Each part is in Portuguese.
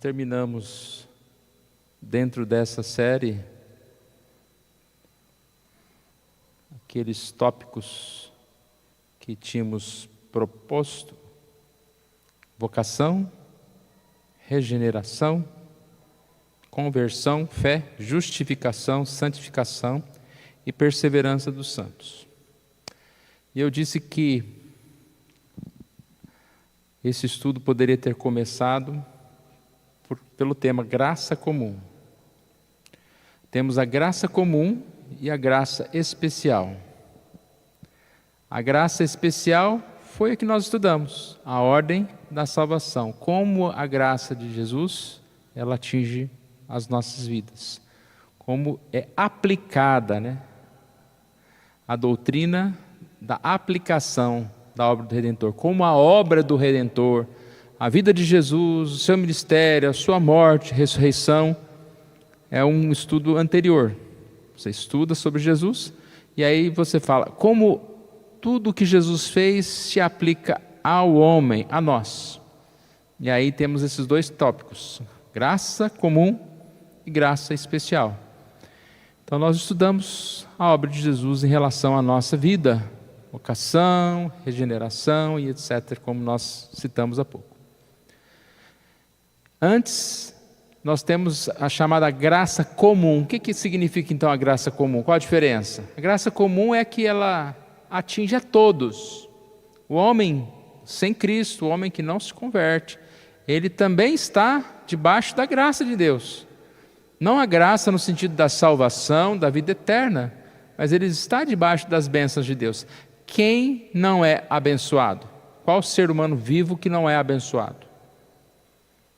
terminamos dentro dessa série aqueles tópicos que tínhamos proposto: vocação, regeneração, conversão, fé, justificação, santificação e perseverança dos santos. E eu disse que esse estudo poderia ter começado pelo tema graça comum. Temos a graça comum e a graça especial. A graça especial foi a que nós estudamos, a ordem da salvação. Como a graça de Jesus, ela atinge as nossas vidas. Como é aplicada, a doutrina da aplicação da obra do Redentor. Como a obra do Redentor, a vida de Jesus, o seu ministério, a sua morte, ressurreição, é um estudo anterior. Você estuda sobre Jesus e aí você fala como tudo que Jesus fez se aplica ao homem, a nós. E aí temos esses dois tópicos: graça comum e graça especial. Então nós estudamos a obra de Jesus em relação à nossa vida, vocação, regeneração e etc., como nós citamos há pouco. Antes, nós temos a chamada graça comum. O que significa então a graça comum? Qual a diferença? A graça comum é que ela atinge a todos. O homem sem Cristo, o homem que não se converte, ele também está debaixo da graça de Deus. Não a graça no sentido da salvação, da vida eterna, mas ele está debaixo das bênçãos de Deus. Quem não é abençoado? Qual ser humano vivo que não é abençoado?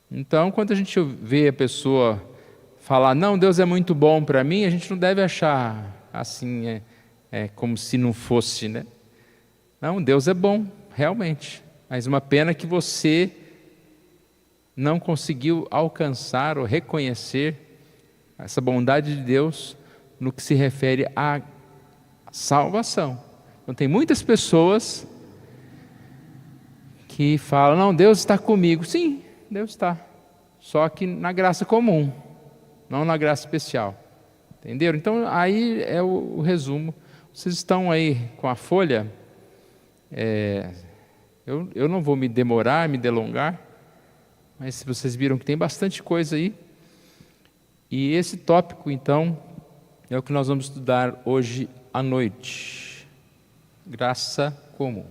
Então, quando a gente vê a pessoa falar, não, Deus é muito bom para mim, a gente não deve achar assim, como se não fosse, Não, Deus é bom, realmente. Mas uma pena que você não conseguiu alcançar ou reconhecer essa bondade de Deus no que se refere à salvação. Então, tem muitas pessoas que falam, não, Deus está comigo. Sim, Deus está. Só que na graça comum, não na graça especial. Entenderam? Então, aí é o resumo. Vocês estão aí com a folha. Eu não vou me demorar, me delongar, mas se vocês viram que tem bastante coisa aí. E esse tópico, então, é o que nós vamos estudar hoje à noite. Graça comum.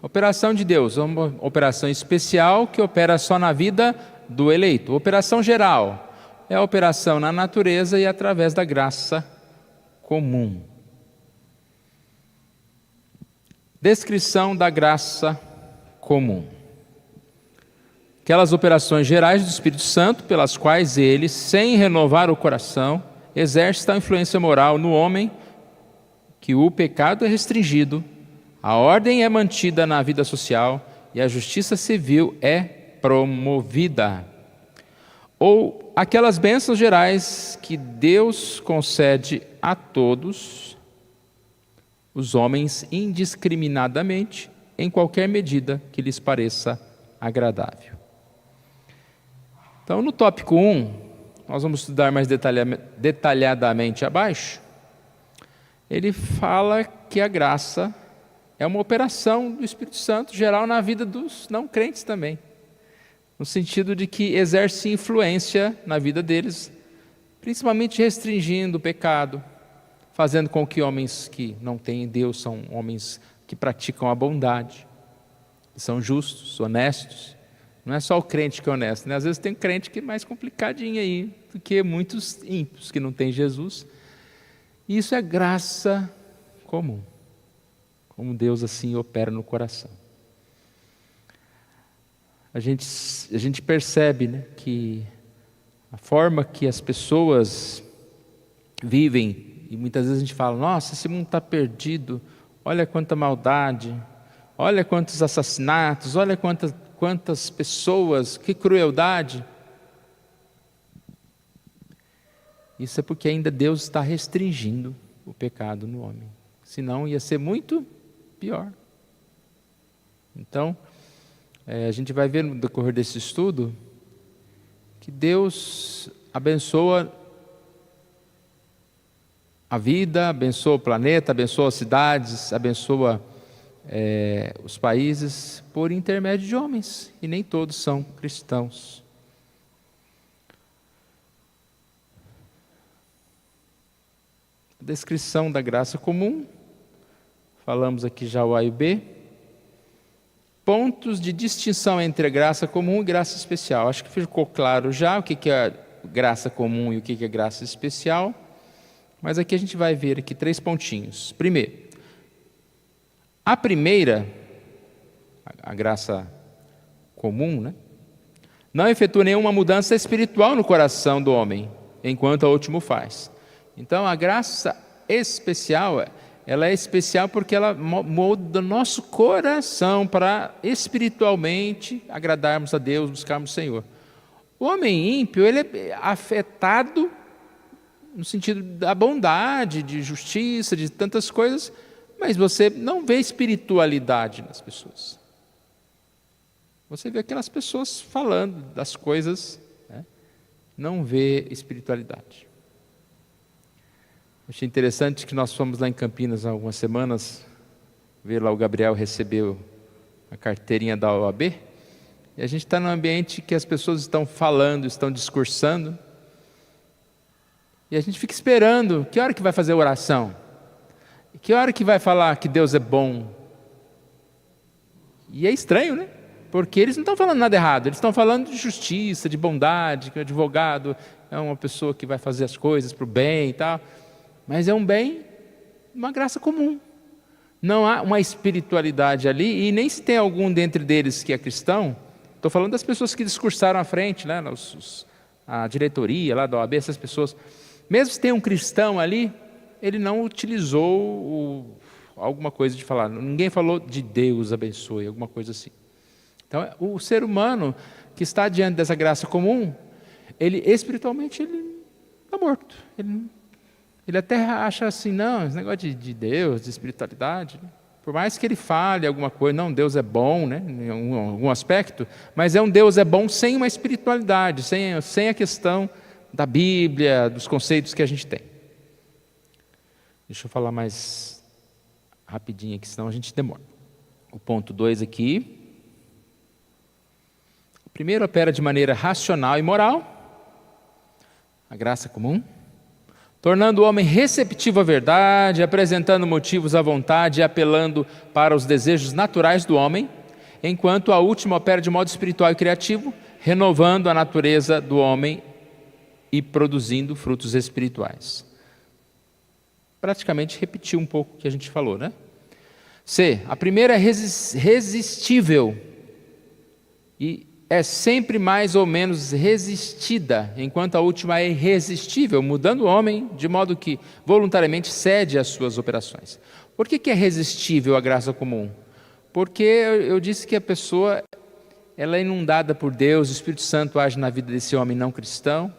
Operação de Deus, uma operação especial que opera só na vida do eleito. Operação geral é a operação na natureza e através da graça comum. Descrição da graça comum. Aquelas operações gerais do Espírito Santo pelas quais ele, sem renovar o coração, exerce tal influência moral no homem que o pecado é restringido, a ordem é mantida na vida social e a justiça civil é promovida. Ou aquelas bênçãos gerais que Deus concede a todos os homens indiscriminadamente, em qualquer medida que lhes pareça agradável. Então, no tópico 1, nós vamos estudar mais detalhadamente abaixo. Ele fala que a graça é uma operação do Espírito Santo geral na vida dos não crentes também, no sentido de que exerce influência na vida deles, principalmente restringindo o pecado, fazendo com que homens que não têm Deus são homens que praticam a bondade, que são justos, honestos. Não é só o crente que é honesto, Às vezes tem crente que é mais complicadinho aí do que muitos ímpios que não têm Jesus. E isso é graça comum, como Deus assim opera no coração. A gente percebe, que a forma que as pessoas vivem, e muitas vezes a gente fala, nossa, esse mundo está perdido, olha quanta maldade, olha quantos assassinatos, olha quantas pessoas, que crueldade. Isso é porque ainda Deus está restringindo o pecado no homem. Senão ia ser muito pior. Então, a gente vai ver no decorrer desse estudo que Deus abençoa a vida, abençoa o planeta, abençoa as cidades, abençoa os países por intermédio de homens, e nem todos são cristãos. A descrição da graça comum, falamos aqui já o A e o B. Pontos de distinção entre a graça comum e graça especial. Acho que ficou claro já o que é graça comum e o que é graça especial, mas aqui a gente vai ver aqui 3 pontinhos. Primeiro, a primeira, a graça comum, né, não efetua nenhuma mudança espiritual no coração do homem, enquanto a última faz. Então, a graça especial, ela é especial porque ela molda o nosso coração para espiritualmente agradarmos a Deus, buscarmos o Senhor. O homem ímpio, ele é afetado no sentido da bondade, de justiça, de tantas coisas, mas você não vê espiritualidade nas pessoas. Você vê aquelas pessoas falando das coisas, né? Não vê espiritualidade. Achei interessante que nós fomos lá em Campinas há algumas semanas, ver lá o Gabriel recebeu a carteirinha da OAB, e a gente está num ambiente que as pessoas estão falando, estão discursando, e a gente fica esperando, que hora que vai fazer oração? Que hora que vai falar que Deus é bom? E é estranho, né? Porque eles não estão falando nada errado, eles estão falando de justiça, de bondade, que o advogado é uma pessoa que vai fazer as coisas para o bem e tal, mas é um bem, uma graça comum. Não há uma espiritualidade ali, e nem se tem algum dentre deles que é cristão. Estou falando das pessoas que discursaram à frente, né, a diretoria lá da OAB, essas pessoas. Mesmo se tem um cristão ali, ele não utilizou alguma coisa de falar. Ninguém falou de Deus abençoe, alguma coisa assim. Então, o ser humano que está diante dessa graça comum, ele espiritualmente ele está morto. Ele até acha assim, não, esse negócio de Deus, de espiritualidade, né? Por mais que ele fale alguma coisa, não, Deus é bom, né, em algum aspecto, mas um Deus é bom sem uma espiritualidade, sem a questão da Bíblia, dos conceitos que a gente tem. Deixa eu falar mais rapidinho aqui, senão a gente demora. O ponto 2 aqui. O primeiro opera de maneira racional e moral, a graça comum, tornando o homem receptivo à verdade, apresentando motivos à vontade e apelando para os desejos naturais do homem, enquanto a última opera de modo espiritual e criativo, renovando a natureza do homem e produzindo frutos espirituais. Praticamente repetiu um pouco o que a gente falou, né? C. A primeira é resistível e é sempre mais ou menos resistida, enquanto a última é irresistível, mudando o homem de modo que voluntariamente cede às suas operações. Por que é resistível a graça comum? Porque eu disse que a pessoa ela é inundada por Deus, o Espírito Santo age na vida desse homem não cristão,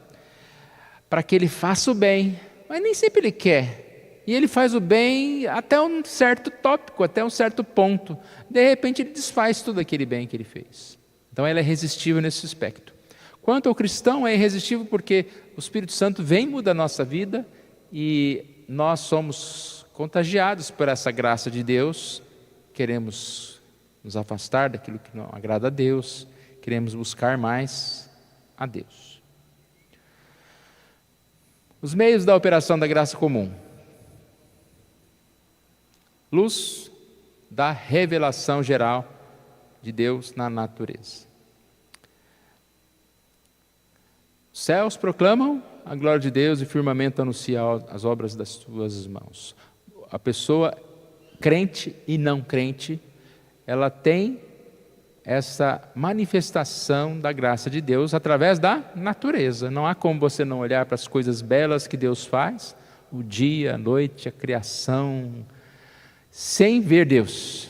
para que ele faça o bem, mas nem sempre ele quer. E ele faz o bem até um certo tópico, até um certo ponto. De repente ele desfaz tudo aquele bem que ele fez. Então ela é resistível nesse aspecto. Quanto ao cristão, é irresistível porque o Espírito Santo vem mudar a nossa vida e nós somos contagiados por essa graça de Deus. Queremos nos afastar daquilo que não agrada a Deus, queremos buscar mais a Deus. Os meios da operação da graça comum. Luz da revelação geral de Deus na natureza. Os céus proclamam a glória de Deus e o firmamento anuncia as obras das suas mãos. A pessoa crente e não crente, ela tem essa manifestação da graça de Deus através da natureza. Não há como você não olhar para as coisas belas que Deus faz, o dia, a noite, a criação, sem ver Deus.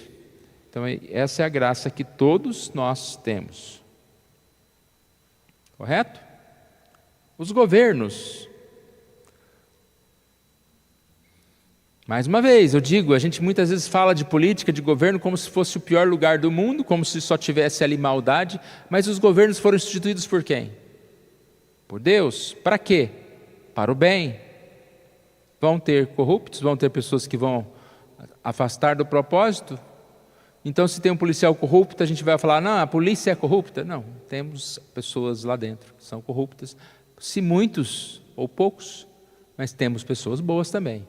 Então essa é a graça que todos nós temos. Correto? Os governos. Mais uma vez, eu digo, a gente muitas vezes fala de política, de governo, como se fosse o pior lugar do mundo, como se só tivesse ali maldade, mas os governos foram instituídos por quem? por Deus. Para quê? Para o bem. Vão ter corruptos, vão ter pessoas que vão afastar do propósito. Então, se tem um policial corrupto, a gente vai falar, não, a polícia é corrupta. Não, temos pessoas lá dentro que são corruptas. Se muitos ou poucos, mas temos pessoas boas também.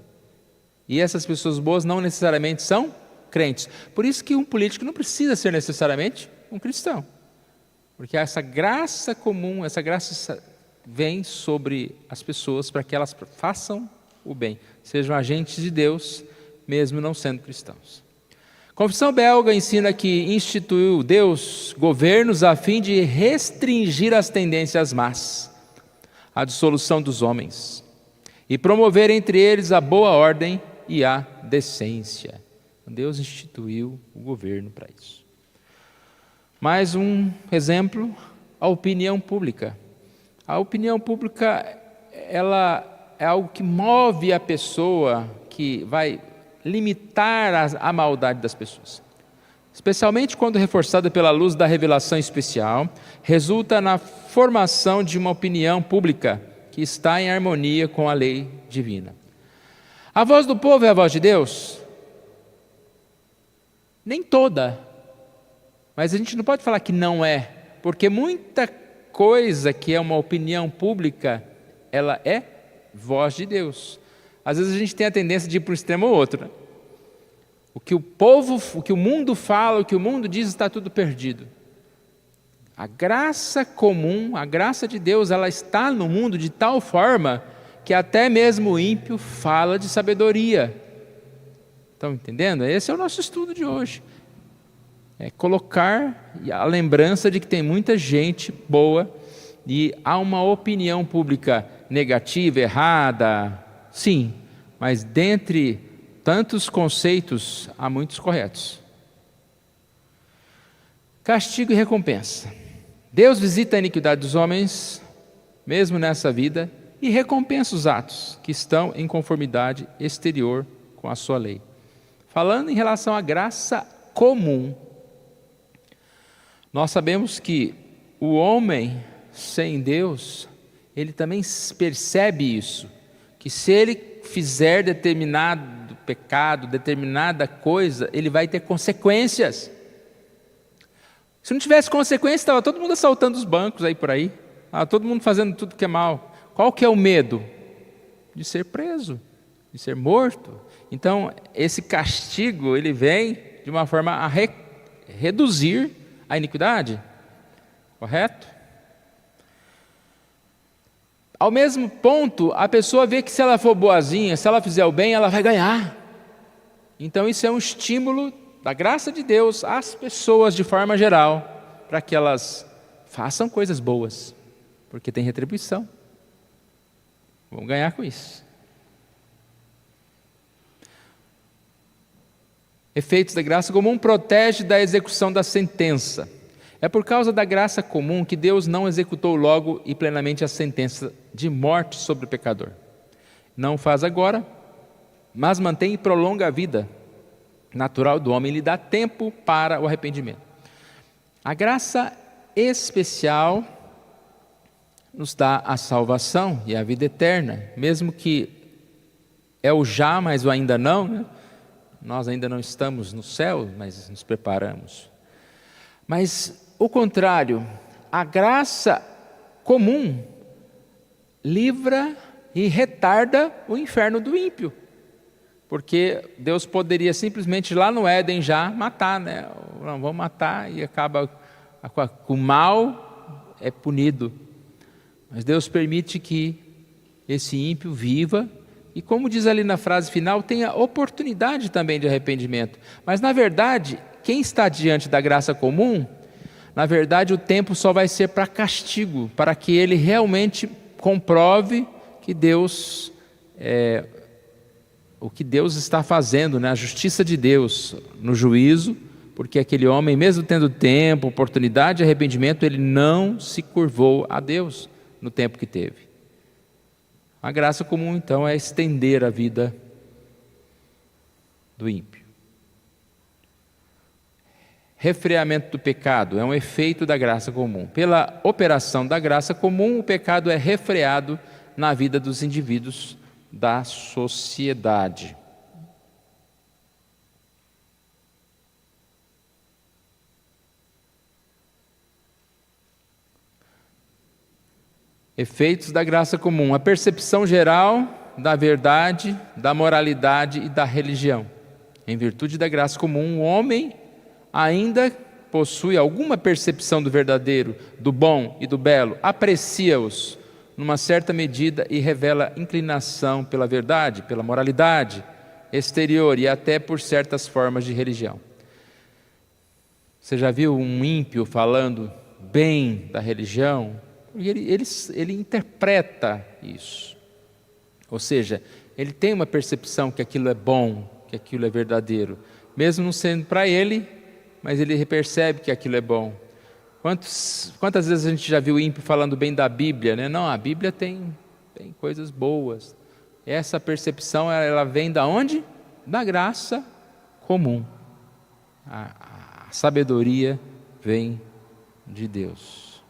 E essas pessoas boas não necessariamente são crentes. Por isso que um político não precisa ser necessariamente um cristão. Porque essa graça comum, essa graça vem sobre as pessoas para que elas façam o bem, sejam agentes de Deus, mesmo não sendo cristãos. A Confissão Belga ensina que instituiu Deus governos a fim de restringir as tendências más, a dissolução dos homens, e promover entre eles a boa ordem e a decência. Deus instituiu o governo para isso. Mais um exemplo, a opinião pública. A opinião pública, ela é algo que move a pessoa, que vai limitar a maldade das pessoas. Especialmente quando reforçada pela luz da revelação especial, resulta na formação de uma opinião pública que está em harmonia com a lei divina. A voz do povo é a voz de Deus? Nem toda, mas a gente não pode falar que não é, porque muita coisa que é uma opinião pública, ela é voz de Deus. Às vezes a gente tem a tendência de ir para um extremo ou outro, né? O que o mundo fala, o que o mundo diz, está tudo perdido. A graça comum, a graça de Deus, ela está no mundo de tal forma que até mesmo o ímpio fala de sabedoria. Estão entendendo? Esse é o nosso estudo de hoje. É colocar a lembrança de que tem muita gente boa e há uma opinião pública negativa, errada, sim, mas dentre tantos conceitos, há muitos corretos. Castigo e recompensa. Deus visita a iniquidade dos homens, mesmo nessa vida, e recompensa os atos que estão em conformidade exterior com a sua lei. Falando em relação à graça comum, nós sabemos que o homem sem Deus, ele também percebe isso, que se ele fizer determinado pecado, determinada coisa, ele vai ter consequências. Se não tivesse consequências, estava todo mundo assaltando os bancos aí por aí, todo mundo fazendo tudo que é mal. Qual que é o medo? De ser preso, de ser morto. Então, esse castigo, ele vem de uma forma a reduzir a iniquidade, correto? Ao mesmo ponto, a pessoa vê que se ela for boazinha, se ela fizer o bem, ela vai ganhar. Então isso é um estímulo da graça de Deus às pessoas de forma geral, para que elas façam coisas boas, porque tem retribuição. Vão ganhar com isso. Efeitos da graça comum protege da execução da sentença. É por causa da graça comum que Deus não executou logo e plenamente a sentença de morte sobre o pecador. Não faz agora, mas mantém e prolonga a vida natural do homem e lhe dá tempo para o arrependimento. A graça especial nos dá a salvação e a vida eterna, mesmo que é o já, mas o ainda não, né? Nós ainda não estamos no céu, mas nos preparamos. Mas o contrário, a graça comum livra e retarda o inferno do ímpio. Porque Deus poderia simplesmente lá no Éden já matar, né? Não, vamos matar e acaba com o mal é punido. Mas Deus permite que esse ímpio viva e, como diz ali na frase final, tenha oportunidade também de arrependimento. Mas na verdade, quem está diante da graça comum, na verdade o tempo só vai ser para castigo, para que ele realmente comprove que Deus o que Deus está fazendo, né? A justiça de Deus no juízo, porque aquele homem, mesmo tendo tempo, oportunidade de arrependimento, ele não se curvou a Deus no tempo que teve. A graça comum, então, é estender a vida do ímpio. refreamento do pecado, é um efeito da graça comum. Pela operação da graça comum, o pecado é refreado na vida dos indivíduos da sociedade. Efeitos da graça comum: a percepção geral da verdade, da moralidade e da religião. Em virtude da graça comum, o homem ainda possui alguma percepção do verdadeiro, do bom e do belo, aprecia-os numa certa medida e revela inclinação pela verdade, pela moralidade exterior e até por certas formas de religião. Você já viu um ímpio falando bem da religião? E ele interpreta isso. Ou seja, ele tem uma percepção que aquilo é bom, que aquilo é verdadeiro, mesmo não sendo para ele, mas ele percebe que aquilo é bom. Quantas vezes a gente já viu ímpio falando bem da Bíblia, né? Não, a Bíblia tem coisas boas. Essa percepção, ela vem da onde? Da graça comum. A sabedoria vem de Deus.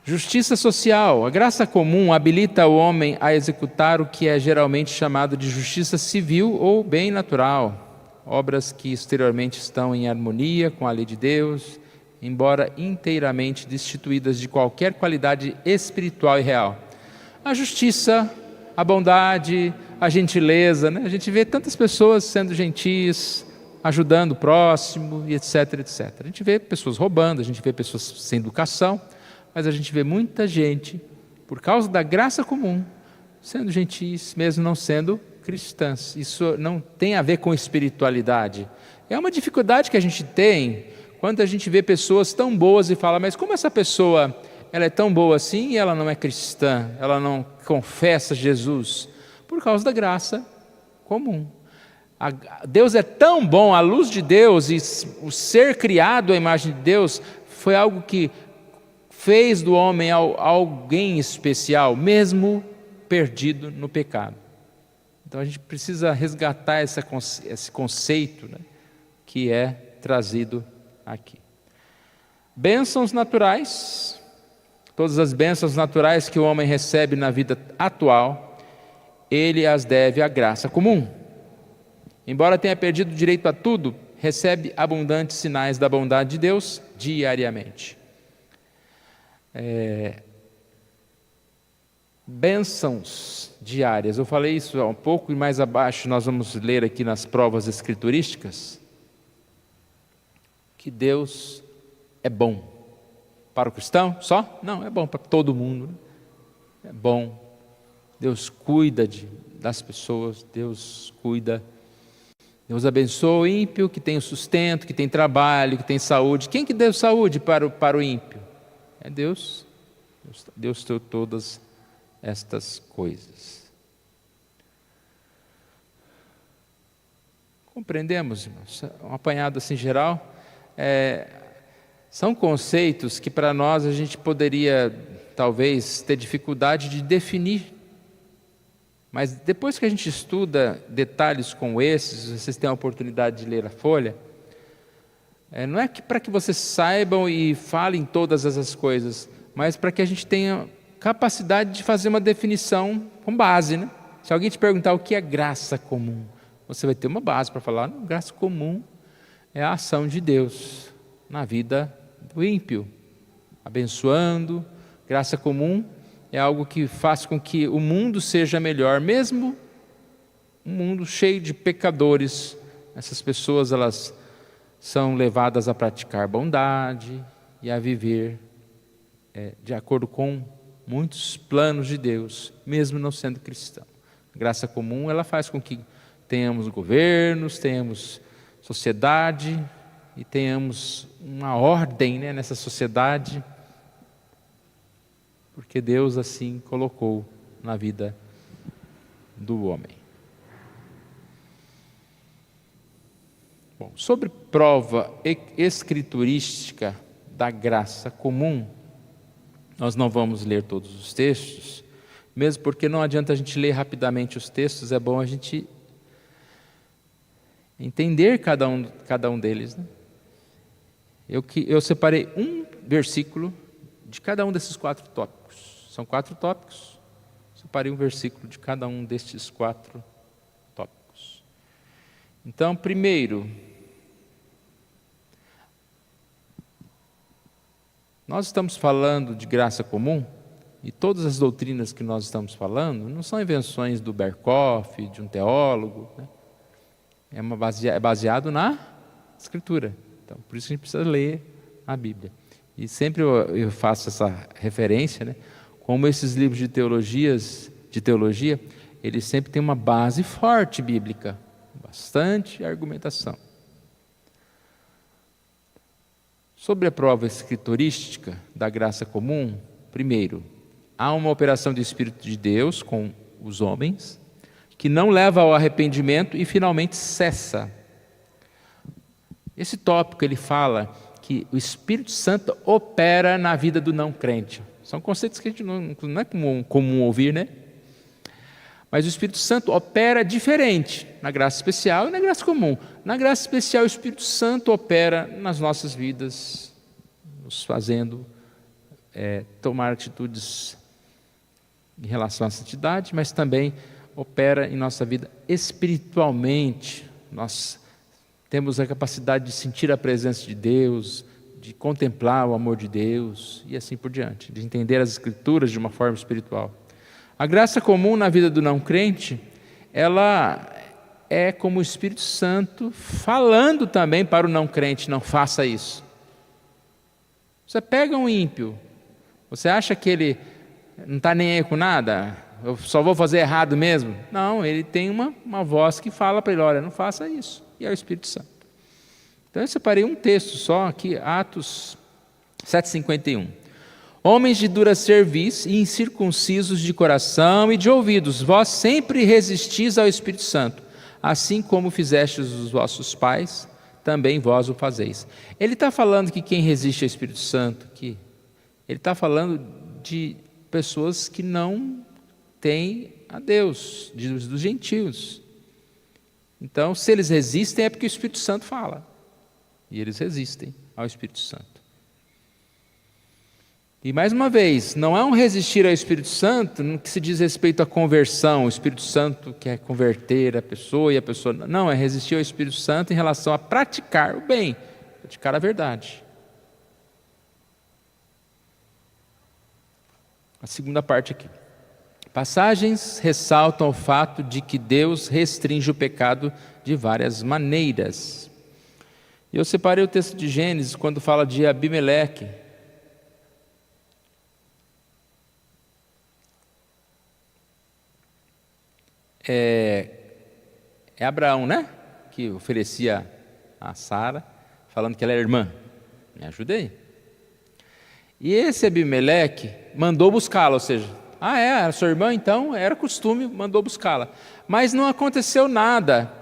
Justiça social. A graça comum habilita o homem a executar o que é geralmente chamado de justiça civil ou bem natural, obras que exteriormente estão em harmonia com a lei de Deus, embora inteiramente destituídas de qualquer qualidade espiritual e real. A justiça, a bondade, a gentileza, né? A gente vê tantas pessoas sendo gentis, ajudando o próximo, e etc, etc. A gente vê pessoas roubando, a gente vê pessoas sem educação, mas a gente vê muita gente, por causa da graça comum, sendo gentis, mesmo não sendo cristãs. Isso não tem a ver com espiritualidade. É uma dificuldade que a gente tem quando a gente vê pessoas tão boas e fala, mas como essa pessoa ela é tão boa assim e ela não é cristã, ela não confessa Jesus? Por causa da graça comum. Deus é tão bom, a luz de Deus e o ser criado à imagem de Deus foi algo que fez do homem alguém especial, mesmo perdido no pecado. Então a gente precisa resgatar esse conceito, né, que é trazido aqui. Bênçãos naturais. Todas as bênçãos naturais que o homem recebe na vida atual, ele as deve à graça comum. Embora tenha perdido o direito a tudo, recebe abundantes sinais da bondade de Deus diariamente. Bênçãos diárias. Eu falei isso um pouco e mais abaixo nós vamos ler aqui nas provas escriturísticas que Deus é bom. Para o cristão só? Não, é bom para todo mundo, né? É bom. Deus cuida das pessoas, Deus cuida. Deus abençoa o ímpio que tem o sustento, que tem trabalho, que tem saúde. Quem que deu saúde para o ímpio? É Deus. Deus deu todas estas coisas. Compreendemos, irmãos? Um apanhado assim geral. São conceitos que para nós a gente poderia talvez ter dificuldade de definir. Mas depois que a gente estuda detalhes como esses, vocês têm a oportunidade de ler a folha, não é que para que vocês saibam e falem todas essas coisas, mas para que a gente tenha capacidade de fazer uma definição com base, né? Se alguém te perguntar o que é graça comum, você vai ter uma base para falar. Não, graça comum é a ação de Deus na vida do ímpio, abençoando. Graça comum é algo que faz com que o mundo seja melhor, mesmo um mundo cheio de pecadores. Essas pessoas, elas são levadas a praticar bondade e a viver de acordo com muitos planos de Deus, mesmo não sendo cristão. A graça comum, ela faz com que tenhamos governos, tenhamos sociedade e tenhamos uma ordem, né, nessa sociedade, porque Deus assim colocou na vida do homem. Bom, sobre prova escriturística da graça comum, nós não vamos ler todos os textos, mesmo porque não adianta a gente ler rapidamente os textos, é bom a gente Entender cada um deles, né? Eu separei um versículo de cada um desses 4 tópicos. São 4 tópicos. Separei um versículo de cada um destes 4 tópicos. Então, primeiro, nós estamos falando de graça comum, e todas as doutrinas que nós estamos falando não são invenções do Berkoff, de um teólogo, né? É baseado na Escritura. Então, por isso a gente precisa ler a Bíblia. E sempre eu faço essa referência, né? Como esses livros de teologia, eles sempre têm uma base forte bíblica, bastante argumentação. Sobre a prova escriturística da graça comum, primeiro, há uma operação do Espírito de Deus com os homens, que não leva ao arrependimento e finalmente cessa. Esse tópico ele fala que o Espírito Santo opera na vida do não crente. São conceitos que a gente não é comum ouvir, né? Mas o Espírito Santo opera diferente na graça especial e na graça comum. Na graça especial, o Espírito Santo opera nas nossas vidas, nos fazendo tomar atitudes em relação à santidade, mas também opera em nossa vida espiritualmente. Nós temos a capacidade de sentir a presença de Deus, de contemplar o amor de Deus e assim por diante, de entender as Escrituras de uma forma espiritual. A graça comum na vida do não crente, ela é como o Espírito Santo falando também para o não crente: não faça isso. Você pega um ímpio, você acha que ele não está nem aí com nada? Eu só vou fazer errado mesmo? Não, ele tem uma voz que fala para ele: olha, não faça isso. E é o Espírito Santo. Então eu separei um texto só aqui, Atos 7,51. Homens de dura cerviz e incircuncisos de coração e de ouvidos, vós sempre resistis ao Espírito Santo, assim como fizestes os vossos pais, também vós o fazeis. Ele está falando que quem resiste ao Espírito Santo, ele está falando de pessoas que não têm a Deus, dos gentios. Então, se eles resistem, é porque o Espírito Santo fala. E eles resistem ao Espírito Santo. E mais uma vez, não é um resistir ao Espírito Santo no que se diz respeito à conversão. O Espírito Santo quer converter a pessoa e a pessoa... Não, é resistir ao Espírito Santo em relação a praticar o bem, praticar a verdade. A segunda parte aqui. Passagens ressaltam o fato de que Deus restringe o pecado de várias maneiras. Eu separei o texto de Gênesis quando fala de Abimeleque. É Abraão, né? Que oferecia a Sara, falando que ela era irmã. Me ajudei. E esse Abimeleque mandou buscá-la, ou seja, era sua irmã, então era costume, mandou buscá-la. Mas não aconteceu nada.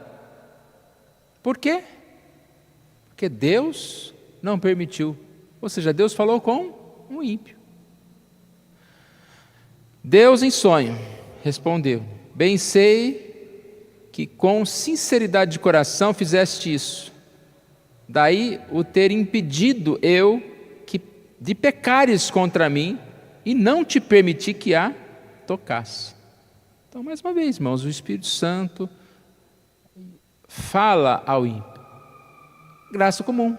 Por quê? Porque Deus não permitiu. Ou seja, Deus falou com um ímpio. Deus em sonho respondeu: bem sei que com sinceridade de coração fizeste isso. Daí o ter impedido eu de pecares contra mim e não te permiti que a tocasse. Então, mais uma vez, irmãos, o Espírito Santo fala ao ímpio. Graça comum.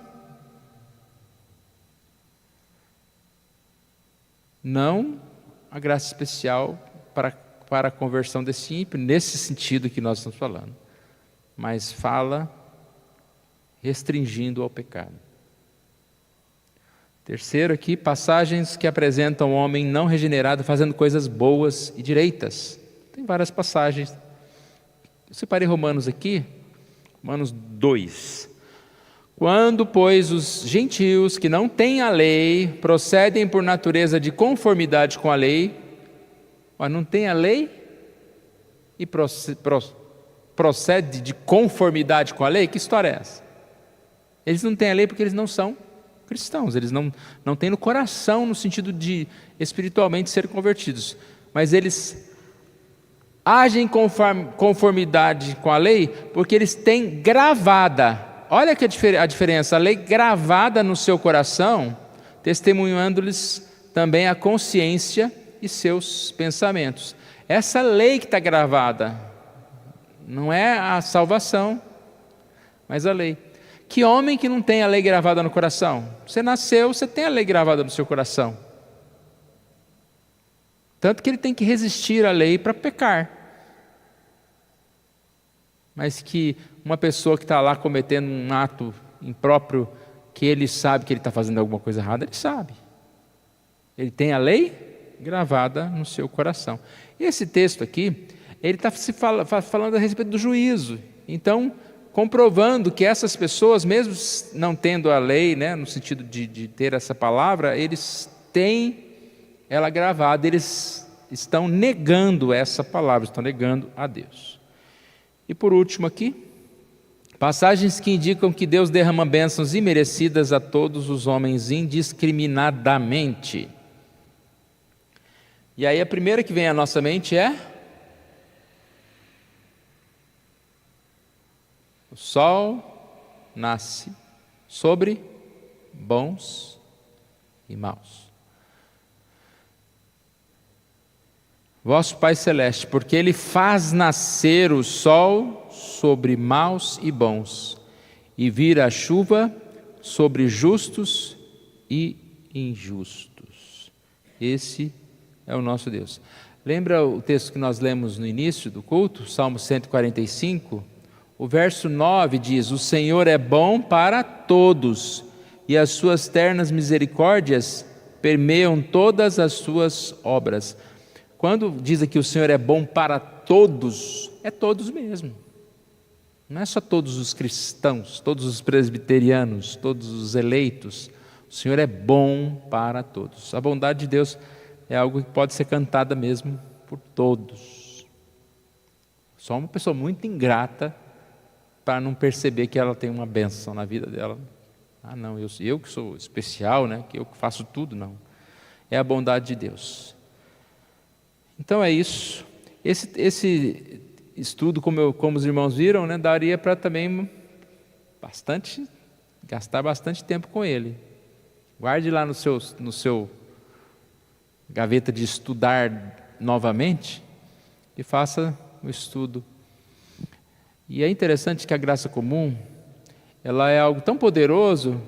Não a graça especial para a conversão desse ímpio, nesse sentido que nós estamos falando. Mas fala restringindo ao pecado. Terceiro aqui, passagens que apresentam o homem não regenerado fazendo coisas boas e direitas. Tem várias passagens. Eu separei Romanos aqui, Romanos 2. Quando, pois, os gentios que não têm a lei procedem por natureza de conformidade com a lei, não tem a lei e procede de conformidade com a lei, que história é essa? Eles não têm a lei porque eles não são cristãos, eles não têm no coração no sentido de espiritualmente ser convertidos, mas eles agem em conformidade com a lei, porque eles têm gravada, olha que a diferença, a lei gravada no seu coração, testemunhando-lhes também a consciência e seus pensamentos. Essa lei que está gravada, não é a salvação, mas a lei. Que homem que não tem a lei gravada no coração? Você nasceu, você tem a lei gravada no seu coração. Tanto que ele tem que resistir à lei para pecar. Mas que uma pessoa que está lá cometendo um ato impróprio, que ele sabe que ele está fazendo alguma coisa errada, ele sabe. Ele tem a lei gravada no seu coração. E esse texto aqui, ele está falando a respeito do juízo. Então, comprovando que essas pessoas, mesmo não tendo a lei, né, no sentido de ter essa palavra, eles têm ela gravada, eles estão negando essa palavra, estão negando a Deus. E por último aqui, passagens que indicam que Deus derrama bênçãos imerecidas a todos os homens indiscriminadamente. E aí a primeira que vem à nossa mente é: o sol nasce sobre bons e maus. Vosso Pai Celeste, porque Ele faz nascer o sol sobre maus e bons, e vira a chuva sobre justos e injustos. Esse é o nosso Deus. Lembra o texto que nós lemos no início do culto, Salmo 145? O verso 9 diz: o Senhor é bom para todos, e as suas ternas misericórdias permeiam todas as suas obras. Quando diz aqui o Senhor é bom para todos, é todos mesmo. Não é só todos os cristãos, todos os presbiterianos, todos os eleitos. O Senhor é bom para todos. A bondade de Deus é algo que pode ser cantada mesmo por todos. Só uma pessoa muito ingrata para não perceber que ela tem uma bênção na vida dela. Ah, não, eu que sou especial, né? Que eu que faço tudo, não. É a bondade de Deus. Então é isso. Esse estudo, como os irmãos viram, né, daria para também gastar bastante tempo com ele. Guarde lá no seu gaveta de estudar novamente e faça o estudo. E é interessante que a graça comum, ela é algo tão poderoso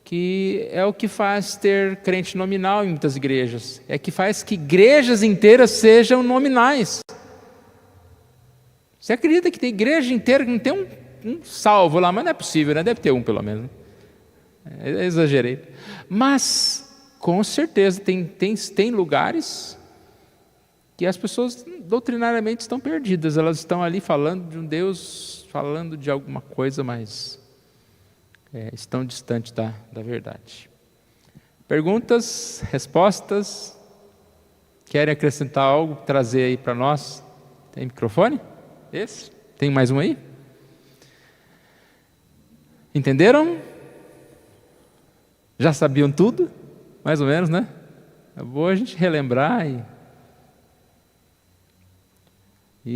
que é o que faz ter crente nominal em muitas igrejas. É que faz que igrejas inteiras sejam nominais. Você acredita que tem igreja inteira que não tem um salvo lá? Mas não é possível, né? Deve ter um pelo menos. Eu exagerei. Mas, com certeza, tem lugares que as pessoas doutrinariamente estão perdidas. Elas estão ali falando de um Deus, falando de alguma coisa, mas estão distantes da verdade. Perguntas, respostas? Querem acrescentar algo, trazer aí para nós? Tem microfone? Esse? Tem mais um aí? Entenderam? Já sabiam tudo? Mais ou menos, né? É bom a gente relembrar e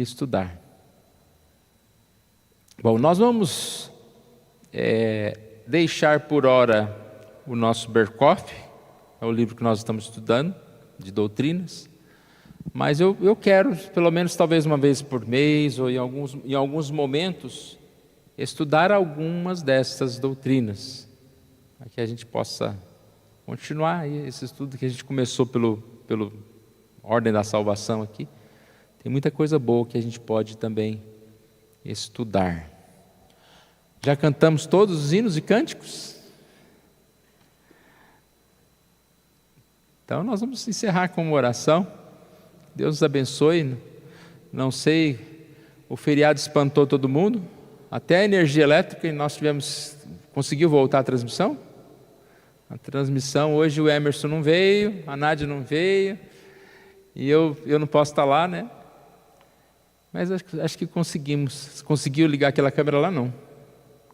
estudar. Bom, nós vamos deixar por hora o nosso Berkhof, é o livro que nós estamos estudando, de doutrinas, mas eu quero, pelo menos talvez uma vez por mês, ou em alguns momentos, estudar algumas dessas doutrinas, para que a gente possa continuar esse estudo que a gente começou pelo Ordem da Salvação aqui. Tem muita coisa boa que a gente pode também estudar. Já cantamos todos os hinos e cânticos? Então nós vamos encerrar com uma oração. Deus nos abençoe. Não sei, o feriado espantou todo mundo, até a energia elétrica, e nós conseguiu voltar a transmissão? A transmissão, hoje o Emerson não veio, a Nádia não veio, e eu não posso estar lá, né? Mas acho que conseguiu ligar aquela câmera lá, não.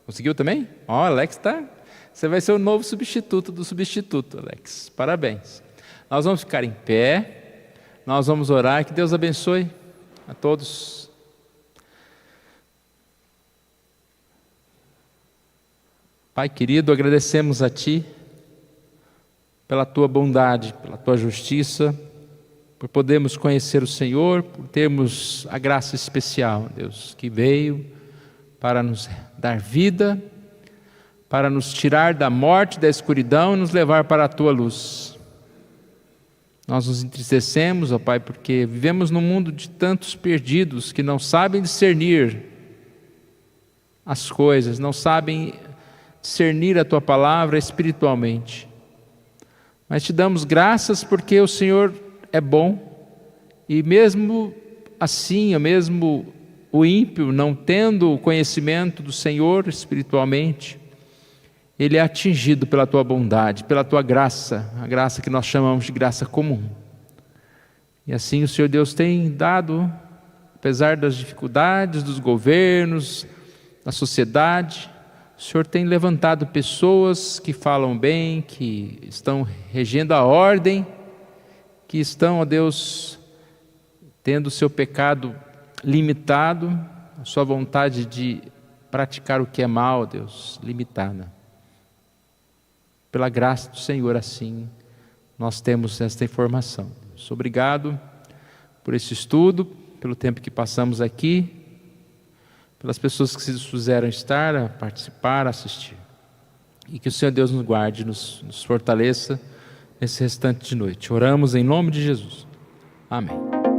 Conseguiu também? Ó, Alex você vai ser o novo substituto do substituto, Alex. Parabéns. Nós vamos ficar em pé, nós vamos orar, que Deus abençoe a todos. Pai querido, agradecemos a Ti pela Tua bondade, pela Tua justiça, por podermos conhecer o Senhor, por termos a graça especial, Deus, que veio para nos dar vida, para nos tirar da morte, da escuridão e nos levar para a Tua luz. Nós nos entristecemos, ó Pai, porque vivemos num mundo de tantos perdidos que não sabem discernir as coisas, não sabem discernir a Tua palavra espiritualmente. Mas Te damos graças porque o Senhor é bom, e mesmo assim, mesmo o ímpio, não tendo o conhecimento do Senhor espiritualmente, ele é atingido pela Tua bondade, pela Tua graça, a graça que nós chamamos de graça comum. E assim o Senhor Deus tem dado, apesar das dificuldades dos governos, da sociedade, o Senhor tem levantado pessoas que falam bem, que estão regendo a ordem, que estão, ó Deus, tendo o seu pecado limitado, a sua vontade de praticar o que é mal, Deus, limitada. Pela graça do Senhor, assim, nós temos esta informação. Deus, obrigado por esse estudo, pelo tempo que passamos aqui, pelas pessoas que se dispuseram a estar, a participar, a assistir. E que o Senhor Deus nos guarde, nos fortaleça nesse restante de noite. Oramos em nome de Jesus. Amém.